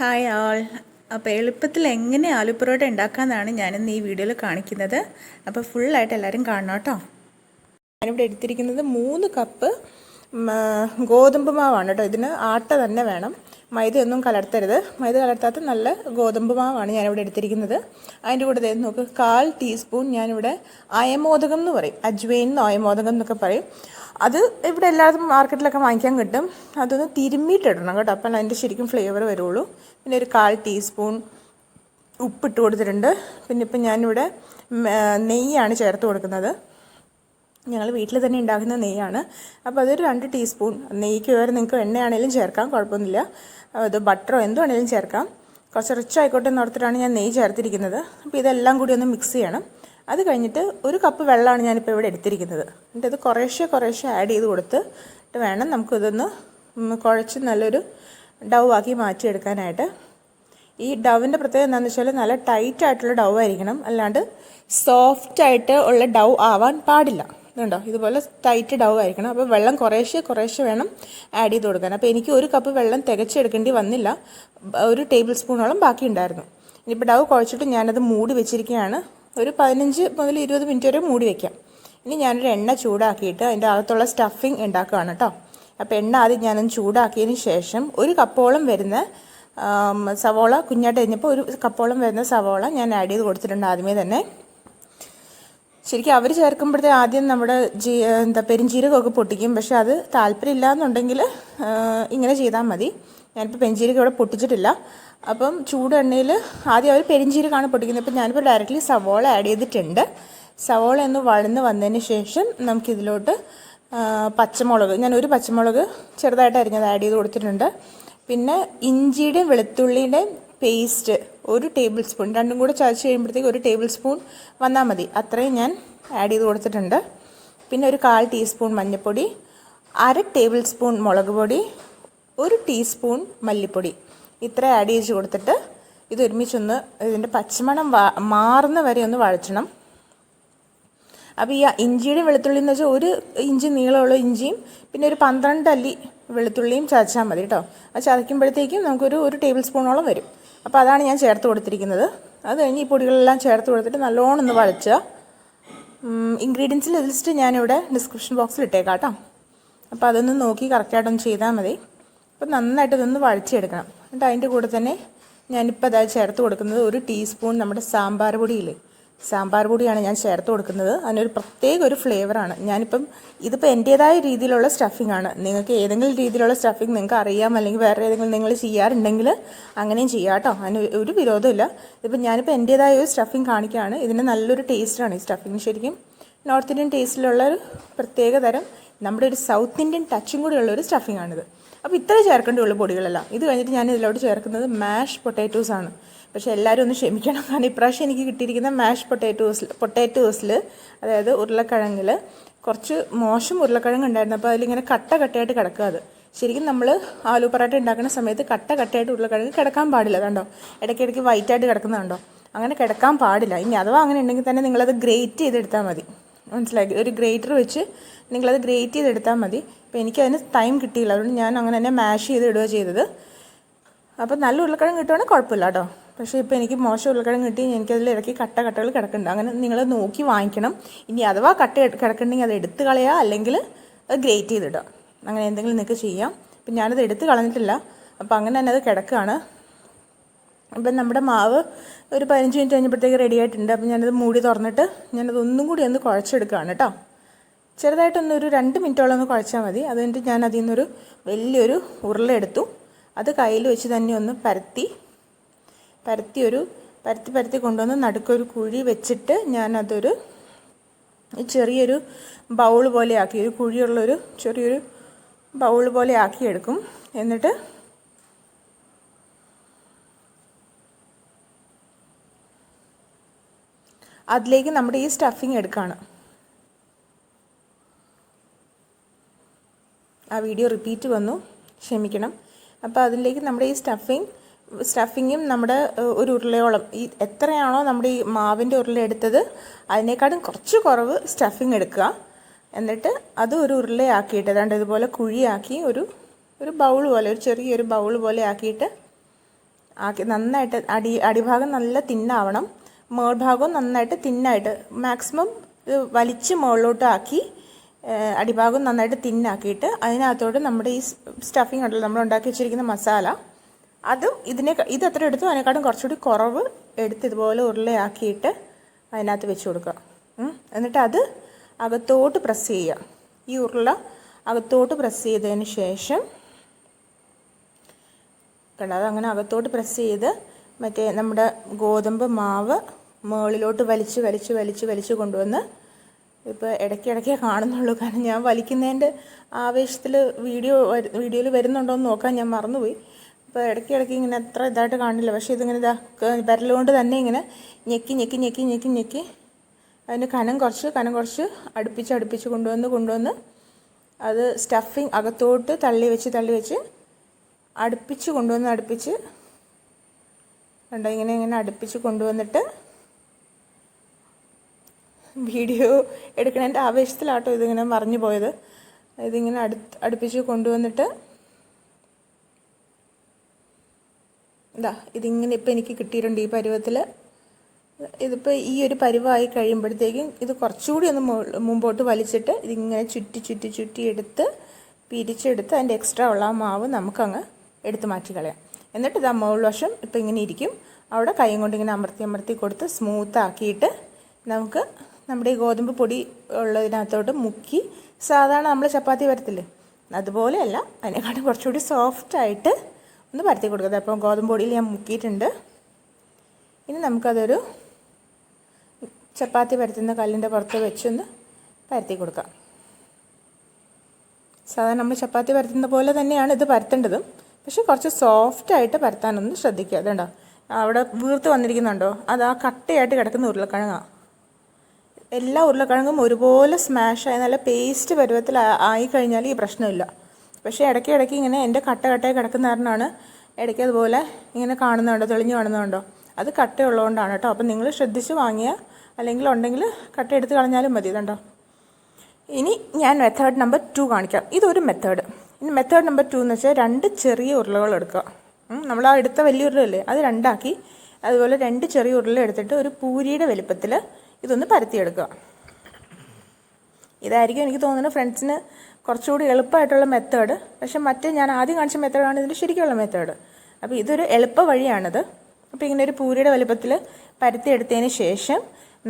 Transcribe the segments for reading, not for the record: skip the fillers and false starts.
Hi ആൾ. അപ്പോൾ എളുപ്പത്തിൽ എങ്ങനെ ആലു പൊറോട്ട ഉണ്ടാക്കാമെന്നാണ് ഞാനിന്ന് ഈ വീഡിയോയിൽ കാണിക്കുന്നത്. അപ്പോൾ ഫുള്ളായിട്ട് എല്ലാവരും കാണണം കേട്ടോ. ഞാനിവിടെ എടുത്തിരിക്കുന്നത് 3 കപ്പ് ഗോതമ്പ് മാവാണ് കേട്ടോ. ഇതിന് ആട്ട തന്നെ വേണം, മൈദയൊന്നും കലർത്തരുത്. മൈദ കലർത്താത്ത നല്ല ഗോതമ്പ് മാവാണ് ഞാനിവിടെ എടുത്തിരിക്കുന്നത്. അതിൻ്റെ കൂടെ നോക്ക്, 1/4 ടീസ്പൂൺ ഞാനിവിടെ അയമോദകം എന്ന് പറയും, അജ്വൈൻ അയമോദകം എന്നൊക്കെ പറയും. അത് ഇവിടെ എല്ലായിടത്തും മാർക്കറ്റിലൊക്കെ വാങ്ങിക്കാൻ കിട്ടും. അതൊന്ന് തിരുമ്മിയിട്ടിടണം കേട്ടോ, അപ്പം അതിൻ്റെ ശരിക്കും ഫ്ലേവർ വരുള്ളൂ. പിന്നെ ഒരു 1/4 ടീസ്പൂൺ ഉപ്പിട്ട് കൊടുത്തിട്ടുണ്ട്. പിന്നെ ഇപ്പം ഞാനിവിടെ നെയ്യാണ് ചേർത്ത് കൊടുക്കുന്നത്. ഞങ്ങൾ വീട്ടിൽ തന്നെ ഉണ്ടാക്കുന്ന നെയ്യാണ്. അപ്പോൾ അതൊരു 2 ടീസ്പൂൺ. നെയ്ക്ക് വേറെ നിങ്ങൾക്ക് എണ്ണയാണെങ്കിലും ചേർക്കാം, കുഴപ്പമൊന്നുമില്ല. അത് ബട്ടറോ എന്തോ ആണെങ്കിലും ചേർക്കാം. കുറച്ച് റിച്ച് ആയിക്കോട്ടെ എന്ന് ഓർത്തിട്ടാണ് ഞാൻ നെയ്യ് ചേർത്തിരിക്കുന്നത്. അപ്പോൾ ഇതെല്ലാം കൂടി ഒന്ന് മിക്സ് ചെയ്യണം. അത് കഴിഞ്ഞിട്ട് 1 കപ്പ് വെള്ളമാണ് ഞാനിപ്പോൾ ഇവിടെ എടുത്തിരിക്കുന്നത്. എന്നിട്ട് ഇത് കുറേശ്ശെ ആഡ് ചെയ്ത് കൊടുത്തിട്ട് വേണം നമുക്കിതൊന്ന് കുഴച്ച് നല്ലൊരു ഡൗ ആക്കി മാറ്റിയെടുക്കാനായിട്ട്. ഈ ഡവിൻ്റെ പ്രത്യേകത എന്താണെന്ന് വെച്ചാൽ നല്ല ടൈറ്റ് ആയിട്ടുള്ള ഡൗ ആയിരിക്കണം, അല്ലാണ്ട് സോഫ്റ്റായിട്ട് ഉള്ള ഡൗ ആവാൻ പാടില്ല. ഇതുണ്ടോ, ഇതുപോലെ ടൈറ്റ് ഡൗ ആയിരിക്കണം. അപ്പോൾ വെള്ളം കുറേശ്ശെ വേണം ആഡ് ചെയ്ത് കൊടുക്കാൻ. അപ്പോൾ എനിക്ക് 1 കപ്പ് വെള്ളം തികച്ചെടുക്കേണ്ടി വന്നില്ല, 1 ടേബിൾ സ്പൂണോളം ബാക്കി ഉണ്ടായിരുന്നു. ഇനിയിപ്പോൾ ഡൗ കുഴച്ചിട്ട് ഞാനത് മൂടി വെച്ചിരിക്കുകയാണ്. ഒരു 15 മുതൽ 20 മിനിറ്റ് വരെ മൂടി വയ്ക്കാം. ഇനി ഞാനൊരു എണ്ണ ചൂടാക്കിയിട്ട് അതിൻ്റെ അകത്തുള്ള സ്റ്റഫിങ് ഉണ്ടാക്കുകയാണ് കേട്ടോ. അപ്പോൾ എണ്ണ ആദ്യം ഞാനൊന്ന് ചൂടാക്കിയതിന് ശേഷം 1 കപ്പോളം വരുന്ന സവോള, കുഞ്ഞായിട്ട് കഴിഞ്ഞപ്പോൾ 1 കപ്പോളം വരുന്ന സവോള ഞാൻ ആഡ് ചെയ്ത് കൊടുത്തിട്ടുണ്ട് ആദ്യമേ തന്നെ. ശരിക്കും അവർ ചേർക്കുമ്പോഴത്തേ ആദ്യം നമ്മുടെ പെരിഞ്ചീരകമൊക്കെ പൊട്ടിക്കും. പക്ഷെ അത് താല്പര്യമില്ല എന്നുണ്ടെങ്കിൽ ഇങ്ങനെ ചെയ്താൽ മതി. ഞാനിപ്പോൾ പെരിഞ്ചീരകം ഇവിടെ പൊട്ടിച്ചിട്ടില്ല. അപ്പം ചൂട് എണ്ണയിൽ ആദ്യം അവർ പെരിഞ്ചീരകമാണ് പൊട്ടിക്കുന്നത്. അപ്പം ഞാനിപ്പോൾ ഡയറക്റ്റ്ലി സവോള ആഡ് ചെയ്തിട്ടുണ്ട്. സവോള ഒന്ന് വഴന്ന് വന്നതിന് ശേഷം നമുക്കിതിലോട്ട് പച്ചമുളക്, ഞാൻ 1 പച്ചമുളക് ചെറുതായിട്ട് അരിഞ്ഞത് ആഡ് ചെയ്ത് കൊടുത്തിട്ടുണ്ട്. പിന്നെ ഇഞ്ചിയുടെയും വെളുത്തുള്ളിയുടെയും പേസ്റ്റ് 1 ടേബിൾ സ്പൂൺ, രണ്ടും കൂടെ ചതച്ച് കഴിയുമ്പോഴത്തേക്ക് 1 ടേബിൾ സ്പൂൺ വന്നാൽ മതി, അത്രയും ഞാൻ ആഡ് ചെയ്ത് കൊടുത്തിട്ടുണ്ട്. പിന്നെ ഒരു 1/4 ടീസ്പൂൺ മഞ്ഞൾപ്പൊടി, 1/2 ടേബിൾ സ്പൂൺ മുളക് പൊടി, 1 ടീസ്പൂൺ മല്ലിപ്പൊടി, ഇത്ര ആഡ് ചെയ്ത് കൊടുത്തിട്ട് ഇത് ഒരുമിച്ചൊന്ന് ഇതിൻ്റെ പച്ചമണം മാറുന്ന വരെ ഒന്ന് വഴറ്റണം. അപ്പോൾ ഈ ഇഞ്ചിയുടെയും വെളുത്തുള്ളി എന്ന് വെച്ചാൽ 1 ഇഞ്ച് നീളമുള്ള ഇഞ്ചിയും പിന്നെ ഒരു 12 അല്ലി വെളുത്തുള്ളിയും ചതച്ചാൽ മതി കേട്ടോ. അത് ചതയ്ക്കുമ്പോഴത്തേക്കും നമുക്കൊരു 1 ടേബിൾ സ്പൂണോളം വരും. അപ്പോൾ അതാണ് ഞാൻ ചേർത്ത് കൊടുത്തിരിക്കുന്നത്. അത് കഴിഞ്ഞ് ഈ പൊടികളെല്ലാം ചേർത്ത് കൊടുത്തിട്ട് നല്ലോണം ഒന്ന് വഴച്ചുക. ഇൻഗ്രീഡിയൻസിൻ്റെ ലിസ്റ്റ് ഞാനിവിടെ ഡിസ്ക്രിപ്ഷൻ ബോക്സിൽ ഇട്ടേക്കാം കേട്ടോ. അപ്പോൾ അതൊന്ന് നോക്കി കറക്റ്റായിട്ടൊന്ന് ചെയ്താൽ മതി. അപ്പോൾ നന്നായിട്ട് ഇതൊന്ന് വഴച്ചെടുക്കണം. എന്നിട്ട് അതിൻ്റെ കൂടെ തന്നെ ഞാനിപ്പോൾ അതായത് ചേർത്ത് കൊടുക്കുന്നത് 1 ടീസ്പൂൺ നമ്മുടെ സാമ്പാർ പൊടിയില്ലേ, സാമ്പാർ പൊടിയാണ് ഞാൻ ചേർത്ത് കൊടുക്കുന്നത്. അതിനൊരു പ്രത്യേക ഒരു ഫ്ലേവറാണ്. ഇതിപ്പോൾ എൻ്റേതായ രീതിയിലുള്ള സ്റ്റഫിംഗ് ആണ്. നിങ്ങൾക്ക് ഏതെങ്കിലും രീതിയിലുള്ള സ്റ്റഫിംഗ് നിങ്ങൾക്ക് അറിയാം, അല്ലെങ്കിൽ വേറെ ഏതെങ്കിലും നിങ്ങൾ ചെയ്യാറുണ്ടെങ്കിൽ അങ്ങനെയും ചെയ്യാം കേട്ടോ. അതിന് ഒരു വിരോധമില്ല. ഞാനിപ്പോൾ എൻ്റേതായ ഒരു സ്റ്റഫിംഗ് കാണിക്കുകയാണ്. ഇതിന് നല്ലൊരു ടേസ്റ്റാണ് ഈ സ്റ്റഫിംഗ്. ശരിക്കും നോർത്ത് ഇന്ത്യൻ ടേസ്റ്റിലുള്ളൊരു പ്രത്യേക തരം, നമ്മുടെ ഒരു സൗത്ത് ഇന്ത്യൻ ടച്ചും കൂടിയുള്ളൊരു സ്റ്റഫിംഗ് ആണിത്. അപ്പോൾ ഇത്ര ചേർക്കേണ്ടിയുള്ള പൊടികളെല്ലാം. ഇത് കഴിഞ്ഞിട്ട് ഞാൻ ഇതിലോട്ട് ചേർക്കുന്നത് മാഷ് പൊട്ടാറ്റോസാണ്. പക്ഷേ എല്ലാവരും ഒന്ന് ക്ഷമിക്കണം, കാരണം ഇപ്രാവശ്യം എനിക്ക് കിട്ടിയിരിക്കുന്ന മാഷ് പൊട്ടാറ്റോസിൽ അതായത് ഉരുളക്കിഴങ്ങിൽ കുറച്ച് മോശം ഉരുളക്കിഴങ്ങ് ഉണ്ടായിരുന്നു. അപ്പോൾ അതിലിങ്ങനെ കട്ടയായിട്ട് കിടക്കുക. അത് ശരിക്കും നമ്മൾ ആലു പൊറോട്ട ഉണ്ടാക്കുന്ന സമയത്ത് കട്ടയായിട്ട് ഉരുളക്കിഴങ്ങ് കിടക്കാൻ പാടില്ല. അതുണ്ടോ, ഇടയ്ക്കിടയ്ക്ക് വൈറ്റായിട്ട് കിടക്കുന്നുണ്ടോ, അങ്ങനെ കിടക്കാൻ പാടില്ല. ഇനി അഥവാ അങ്ങനെ ഉണ്ടെങ്കിൽ തന്നെ നിങ്ങളത് ഗ്രേറ്റ് ചെയ്തെടുത്താൽ മതി. മനസ്സിലാക്കി, ഒരു ഗ്രേറ്റർ വെച്ച് നിങ്ങളത് ഗ്രേറ്റ് ചെയ്തെടുത്താൽ മതി. അപ്പോൾ എനിക്കതിന് ടൈം കിട്ടിയില്ല, അതുകൊണ്ട് ഞാൻ അങ്ങനെ തന്നെ മാഷ് ചെയ്ത് ഇടുക ചെയ്തത്. അപ്പോൾ നല്ല ഉരുളക്കിഴങ്ങ് കിട്ടുവാണെങ്കിൽ കുഴപ്പമില്ല കേട്ടോ. പക്ഷേ ഇപ്പോൾ എനിക്ക് മോശം ഉരുളക്കിഴങ്ങ് കിട്ടി, എനിക്കതിൽ ഇടയ്ക്ക് കട്ടകൾ കിടക്കുന്നുണ്ട്. അങ്ങനെ നിങ്ങൾ നോക്കി വാങ്ങിക്കണം. ഇനി അഥവാ കിടക്കുന്നുണ്ടെങ്കിൽ അത് എടുത്ത് കളയുക, അല്ലെങ്കിൽ അത് ഗ്രേറ്റ് ചെയ്തിടുക, അങ്ങനെ എന്തെങ്കിലും നിങ്ങൾക്ക് ചെയ്യാം. അപ്പം ഞാനത് എടുത്ത് കളഞ്ഞിട്ടില്ല, അപ്പോൾ അങ്ങനെ തന്നെ അത് കിടക്കുകയാണ്. അപ്പം നമ്മുടെ മാവ് ഒരു 15 മിനിറ്റ് കഴിഞ്ഞപ്പോഴത്തേക്ക് റെഡി ആയിട്ടുണ്ട്. അപ്പം ഞാനത് മൂടി തുറന്നിട്ട് ഞാനത് ഒന്നും കൂടി ഒന്ന് കുഴച്ചെടുക്കുകയാണ് കേട്ടോ. ചെറുതായിട്ടൊന്നൊരു 2 മിനിറ്റോളം ഒന്ന് കുഴച്ചാൽ മതി. അത് കഴിഞ്ഞിട്ട് ഞാൻ അതിൽ നിന്നൊരു വലിയൊരു ഉരുള എടുത്തു. അത് കയ്യിൽ വെച്ച് തന്നെ ഒന്ന് പരത്തി കൊണ്ടുവന്ന് നടുക്കൊരു കുഴി വെച്ചിട്ട് ഞാനതൊരു ചെറിയൊരു ബൗൾ പോലെ ആക്കി, ഒരു കുഴിയുള്ളൊരു ചെറിയൊരു ബൗൾ പോലെ ആക്കിയെടുക്കും. എന്നിട്ട് അതിലേക്ക് നമ്മുടെ ഈ സ്റ്റഫിങ് എടുക്കുകയാണ്. ആ വീഡിയോ റിപ്പീറ്റ് വന്നു, ക്ഷമിക്കണം. അപ്പോൾ അതിലേക്ക് നമ്മുടെ ഈ സ്റ്റഫിങ്ങും നമ്മുടെ ഒരു ഉരുളയോളം, ഈ എത്രയാണോ നമ്മുടെ ഈ മാവിൻ്റെ ഉരുള എടുത്തത് അതിനേക്കാളും കുറച്ച് കുറവ് സ്റ്റഫിങ് എടുക്കുക. എന്നിട്ട് അത് ഒരു ഉരുളയാക്കിയിട്ട് ഏതാണ്ട് ഇതുപോലെ കുഴിയാക്കി ഒരു ബൗൾ പോലെ, ഒരു ചെറിയൊരു ബൗൾ പോലെ ആക്കിയിട്ട് ആക്കി നന്നായിട്ട് അടിഭാഗം നല്ല തിന്നാവണം, മേൾഭാഗവും നന്നായിട്ട് തിന്നായിട്ട് മാക്സിമം വലിച്ച് മുകളിലോട്ട് ആക്കി അടിഭാഗം നന്നായിട്ട് തിന്നാക്കിയിട്ട് അതിനകത്തോട്ട് നമ്മുടെ ഈ സ്റ്റഫിങ് ഉണ്ടല്ലോ, നമ്മൾ ഉണ്ടാക്കി വെച്ചിരിക്കുന്ന മസാല, അതും ഇത് എത്ര എടുത്തു അതിനെക്കാട്ടും കുറച്ചുകൂടി കുറവ് എടുത്ത് ഇതുപോലെ ഉരുളയാക്കിയിട്ട് അതിനകത്ത് വെച്ച് കൊടുക്കുക. എന്നിട്ട് അത് അകത്തോട്ട് പ്രസ് ചെയ്യുക. ഈ ഉരുള അകത്തോട്ട് പ്രസ് ചെയ്തതിന് ശേഷം കണ്ടോ, അതങ്ങനെ അകത്തോട്ട് പ്രസ് ചെയ്ത് മറ്റേ നമ്മുടെ ഗോതമ്പ് മാവ് മുകളിലോട്ട് വലിച്ച് കൊണ്ടുവന്ന്, ഇപ്പോൾ ഇടയ്ക്കിടയ്ക്കേ കാണുന്നുള്ളൂ, കാരണം ഞാൻ വലിക്കുന്നതിൻ്റെ ആവേശത്തിൽ വീഡിയോയിൽ വരുന്നുണ്ടോ എന്ന് നോക്കാൻ ഞാൻ മറന്നുപോയി. അപ്പോൾ ഇടയ്ക്കിടയ്ക്ക് ഇങ്ങനെ അത്ര ഇതായിട്ട് കാണില്ല, പക്ഷേ ഇതിങ്ങനെ വിരലുകൊണ്ട് തന്നെ ഇങ്ങനെ ഞെക്കി അതിന് കനം കുറച്ച് അടുപ്പിച്ച് കൊണ്ടുവന്ന് അത് സ്റ്റഫിങ് അകത്തോട്ട് തള്ളി വെച്ച് അടുപ്പിച്ച് കണ്ടോ, ഇങ്ങനെ അടുപ്പിച്ച് കൊണ്ടുവന്നിട്ട്, വീഡിയോ എടുക്കണതിൻ്റെ ആവേശത്തിലാട്ടോ ഇതിങ്ങനെ മറിഞ്ഞു പോയത്. ഇതിങ്ങനെ അടുപ്പിച്ച് കൊണ്ടുവന്നിട്ട് ഇതിങ്ങനെ ഇപ്പോൾ എനിക്ക് കിട്ടിയിട്ടുണ്ട് ഈ പരുവത്തിൽ. ഇതിപ്പോൾ ഈ ഒരു പരുവമായി കഴിയുമ്പോഴത്തേക്കും ഇത് കുറച്ചുകൂടി ഒന്ന് മുമ്പോട്ട് വലിച്ചിട്ട് ഇതിങ്ങനെ ചുറ്റി എടുത്ത് പിരിച്ചെടുത്ത് അതിൻ്റെ എക്സ്ട്രാ ഉള്ള ആ മാവ് നമുക്കങ്ങ് എടുത്ത് മാറ്റി കളയാം. എന്നിട്ട് ഇതാ മുകൾ വശം ഇപ്പോൾ ഇങ്ങനെ ഇരിക്കും. അവിടെ കൈ കൊണ്ട് ഇങ്ങനെ അമർത്തി കൊടുത്ത് സ്മൂത്താക്കിയിട്ട് നമുക്ക് നമ്മുടെ ഈ ഗോതമ്പ് പൊടി ഉള്ളതിനകത്തോട്ട് മുക്കി, സാധാരണ നമ്മൾ ചപ്പാത്തി പരത്തില്ലേ അതുപോലെയല്ല, അതിനെക്കാട്ടും കുറച്ചുകൂടി സോഫ്റ്റായിട്ട് ഒന്ന് പരത്തി കൊടുക്കുക. അപ്പം ഗോതമ്പ് പൊടിയിൽ ഞാൻ മുക്കിയിട്ടുണ്ട്. ഇനി നമുക്കതൊരു ചപ്പാത്തി പരത്തുന്ന കല്ലിൻ്റെ പുറത്ത് വെച്ചൊന്ന് പരത്തി കൊടുക്കാം. സാധാരണ നമ്മൾ ചപ്പാത്തി പരത്തുന്ന പോലെ തന്നെയാണ് ഇത് പരത്തേണ്ടതും, പക്ഷെ കുറച്ച് സോഫ്റ്റായിട്ട് പരത്താനൊന്ന് ശ്രദ്ധിക്കുക. അതുണ്ടോ അവിടെ വീർത്ത് വന്നിരിക്കുന്നുണ്ടോ, അത് ആ കട്ടയായിട്ട് കിടക്കുന്ന ഉരുളക്കിഴങ്ങാണ്. എല്ലാ ഉരുളക്കിഴങ്ങും ഒരുപോലെ സ്മാഷായി നല്ല പേസ്റ്റ് പരുവത്തിൽ ആയിക്കഴിഞ്ഞാൽ ഈ പ്രശ്നമില്ല. പക്ഷേ ഇടയ്ക്ക് ഇങ്ങനെ എൻ്റെ കട്ടയായി കിടക്കുന്ന കാരണമാണ് ഇടയ്ക്ക് അതുപോലെ ഇങ്ങനെ കാണുന്നുണ്ടോ, തെളിഞ്ഞ് കാണുന്നുണ്ടോ, അത് കട്ടയുള്ളതുകൊണ്ടാണ് കേട്ടോ. അപ്പം നിങ്ങൾ ശ്രദ്ധിച്ച് വാങ്ങിയ, അല്ലെങ്കിൽ ഉണ്ടെങ്കിൽ കട്ട എടുത്ത് കളഞ്ഞാലും മതി. ഇതുണ്ടോ, ഇനി ഞാൻ മെത്തേഡ് നമ്പർ 2 കാണിക്കാം. ഇതൊരു മെത്തേഡ്. ഇനി മെത്തേഡ് നമ്പർ 2 എന്ന് വെച്ചാൽ 2 ചെറിയ ഉരുളകൾ എടുക്കുക. നമ്മൾ ആ എടുത്ത വലിയ ഉരുളല്ലേ അത് 2 ആക്കി, അതുപോലെ 2 ചെറിയ ഉരുള എടുത്തിട്ട് ഒരു പൂരിയുടെ വലുപ്പത്തിൽ ഇതൊന്ന് പരത്തിയെടുക്കുക. ഇതായിരിക്കും എനിക്ക് തോന്നുന്നത് ഫ്രണ്ട്സിന് കുറച്ചുകൂടി എളുപ്പമായിട്ടുള്ള മെത്തേഡ്. പക്ഷെ മറ്റേ ഞാൻ ആദ്യം കാണിച്ച മെത്തേഡാണ് ഇതിൻ്റെ ശരിക്കുള്ള മെത്തേഡ്. അപ്പോൾ ഇതൊരു എളുപ്പ വഴിയാണിത്. അപ്പോൾ ഇങ്ങനെ ഒരു പൂരിയുടെ വലുപ്പത്തിൽ പരത്തിയെടുത്തതിന് ശേഷം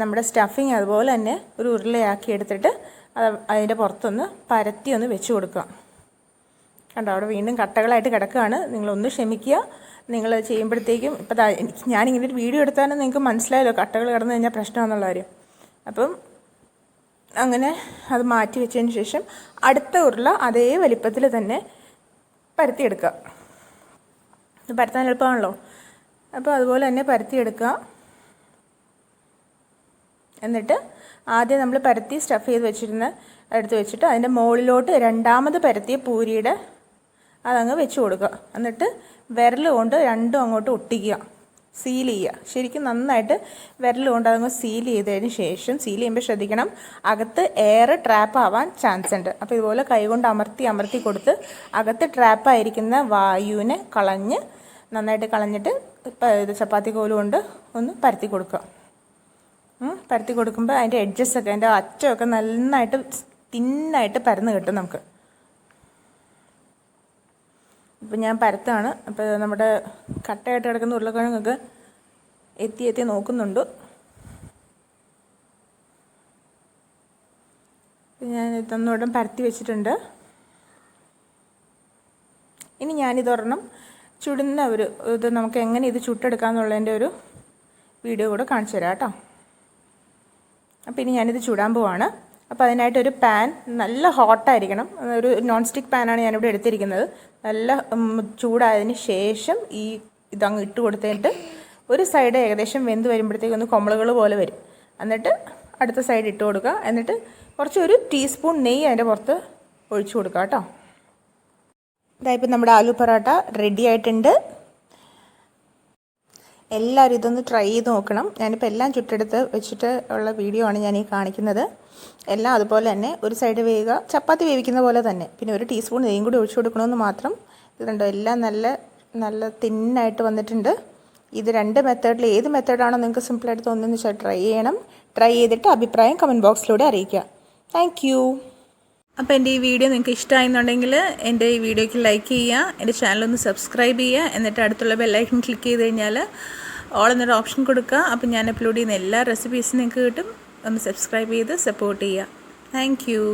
നമ്മുടെ സ്റ്റഫിങ് അതുപോലെ തന്നെ ഒരു ഉരുളയാക്കി എടുത്തിട്ട് അതിൻ്റെ പുറത്തൊന്ന് ഒന്ന് വെച്ച് കൊടുക്കുക. കണ്ടോ, അവിടെ വീണ്ടും കട്ടകളായിട്ട് കിടക്കുകയാണ്. നിങ്ങളൊന്ന് ക്ഷമിക്കുക, നിങ്ങൾ ചെയ്യുമ്പോഴത്തേക്കും. ഇപ്പം ഞാനിങ്ങനെ ഒരു വീഡിയോ എടുത്താലും നിങ്ങൾക്ക് മനസ്സിലായല്ലോ കട്ടകൾ കിടന്നു കഴിഞ്ഞാൽ പ്രശ്നമാണെന്നുള്ള കാര്യം. അപ്പം അങ്ങനെ അത് മാറ്റി വെച്ചതിന് ശേഷം അടുത്ത ഉരുള അതേ വലിപ്പത്തിൽ തന്നെ പരത്തിയെടുക്കുക. പരത്താൻ എളുപ്പമാണല്ലോ. അപ്പോൾ അതുപോലെ തന്നെ പരത്തിയെടുക്കുക. എന്നിട്ട് ആദ്യം നമ്മൾ പരത്തി സ്റ്റഫ് ചെയ്ത് വെച്ചിരുന്ന എടുത്ത് വെച്ചിട്ട് അതിൻ്റെ മുകളിലോട്ട് രണ്ടാമത് പരത്തിയ പൂരിയുടെ അതങ്ങ് വെച്ച് കൊടുക്കുക. എന്നിട്ട് വിരൽ കൊണ്ട് രണ്ടും അങ്ങോട്ട് ഒട്ടിക്കുക, സീൽ ചെയ്യുക. ശരിക്കും നന്നായിട്ട് വിരൽ കൊണ്ട് അതങ്ങ് സീൽ ചെയ്തതിന് ശേഷം, സീൽ ചെയ്യുമ്പോൾ ശ്രദ്ധിക്കണം, അകത്ത് എയർ ട്രാപ്പ് ആവാൻ ചാൻസ് ഉണ്ട്. അപ്പോൾ ഇതുപോലെ കൈകൊണ്ട് അമർത്തി കൊടുത്ത് അകത്ത് ട്രാപ്പായിരിക്കുന്ന വായുവിനെ നന്നായിട്ട് കളഞ്ഞിട്ട് ഇത് ചപ്പാത്തി കോല് കൊണ്ട് ഒന്ന് പരത്തി കൊടുക്കുക. പരത്തി കൊടുക്കുമ്പോൾ അതിൻ്റെ എഡ്ജസൊക്കെ, അതിൻ്റെ അറ്റമൊക്കെ നന്നായിട്ട് തിന്നായിട്ട് പരന്ന് കിട്ടും നമുക്ക്. ഇപ്പം ഞാൻ പരത്താണ്. അപ്പോൾ നമ്മുടെ കട്ടയായിട്ട് കിടക്കുന്ന ഉരുളക്കിഴങ്ങൊക്കെ എത്തി നോക്കുന്നുണ്ട്. ഞാൻ ഇതൊന്നുകൂടെ പരത്തി വെച്ചിട്ടുണ്ട്. ഇനി ഞാനിതൊരെണ്ണം ചുടുന്ന ഇത് നമുക്ക് എങ്ങനെ ഇത് ചുട്ടെടുക്കാമെന്നുള്ളതിൻ്റെ ഒരു വീഡിയോ കൂടെ കാണിച്ചു തരാം കേട്ടോ. അപ്പോൾ ഇനി ഞാനിത് ചുടാൻ പോവാണ്. അപ്പോൾ അതിനായിട്ടൊരു പാൻ നല്ല ഹോട്ടായിരിക്കണം. ഒരു നോൺ സ്റ്റിക്ക് പാനാണ് ഞാനിവിടെ എടുത്തിരിക്കുന്നത്. നല്ല ചൂടായതിന് ശേഷം ഇതങ്ങ് ഇട്ട് കൊടുത്തിട്ട് ഒരു സൈഡ് ഏകദേശം വെന്ത് വരുമ്പോഴത്തേക്ക് ഒന്ന് കൊമ്മളുകൾ പോലെ വരും. എന്നിട്ട് അടുത്ത സൈഡ് ഇട്ട് കൊടുക്കുക. എന്നിട്ട് ഒരു ടീസ്പൂൺ നെയ്യ് അതിൻ്റെ പുറത്ത് ഒഴിച്ചു കൊടുക്കുക കേട്ടോ. ഇതായിപ്പോൾ നമ്മുടെ ആലു പൊറോട്ട റെഡി ആയിട്ടുണ്ട്. എല്ലാവരും ഇതൊന്ന് ട്രൈ ചെയ്ത് നോക്കണം. ഞാനിപ്പോൾ എല്ലാം ചുട്ടെടുത്ത് വെച്ചിട്ട് ഉള്ള വീഡിയോ ആണ് ഞാൻ ഈ കാണിക്കുന്നത്. എല്ലാം അതുപോലെ തന്നെ ഒരു സൈഡ് വേവുക, ചപ്പാത്തി വേവിക്കുന്ന പോലെ തന്നെ. പിന്നെ ഒരു ടീസ്പൂൺ നെയ്യും കൂടി ഒഴിച്ചു കൊടുക്കണമെന്ന് മാത്രം. ഇതുണ്ടോ, എല്ലാം നല്ല നല്ല തിന്നായിട്ട് വന്നിട്ടുണ്ട്. ഇത് 2 മെത്തേഡിൽ ഏത് മെത്തേഡാണോ നിങ്ങൾക്ക് സിമ്പിളായിട്ട് തോന്നുന്നതെന്ന് വെച്ചാൽ ട്രൈ ചെയ്യണം. ട്രൈ ചെയ്തിട്ട് അഭിപ്രായം കമൻറ്റ് ബോക്സിലൂടെ അറിയിക്കുക. Thank you. അപ്പോൾ എൻ്റെ ഈ വീഡിയോ നിങ്ങൾക്ക് ഇഷ്ടമായെന്നുണ്ടെങ്കിൽ എൻ്റെ ഈ വീഡിയോയ്ക്ക് ലൈക്ക് ചെയ്യുക, എൻ്റെ ചാനലൊന്ന് സബ്സ്ക്രൈബ് ചെയ്യുക, എന്നിട്ട് അടുത്തുള്ള ബെല്ലൈക്കൺ ക്ലിക്ക് ചെയ്ത് കഴിഞ്ഞാൽ ഓൾ എന്നൊരു ഓപ്ഷൻ കൊടുക്കുക. അപ്പോൾ ഞാൻ അപ്ലോഡ് ചെയ്യുന്ന എല്ലാ റെസിപ്പീസും നിങ്ങൾക്ക് കിട്ടും. ഒന്ന് സബ്സ്ക്രൈബ് ചെയ്ത് സപ്പോർട്ട് ചെയ്യുക. Thank you.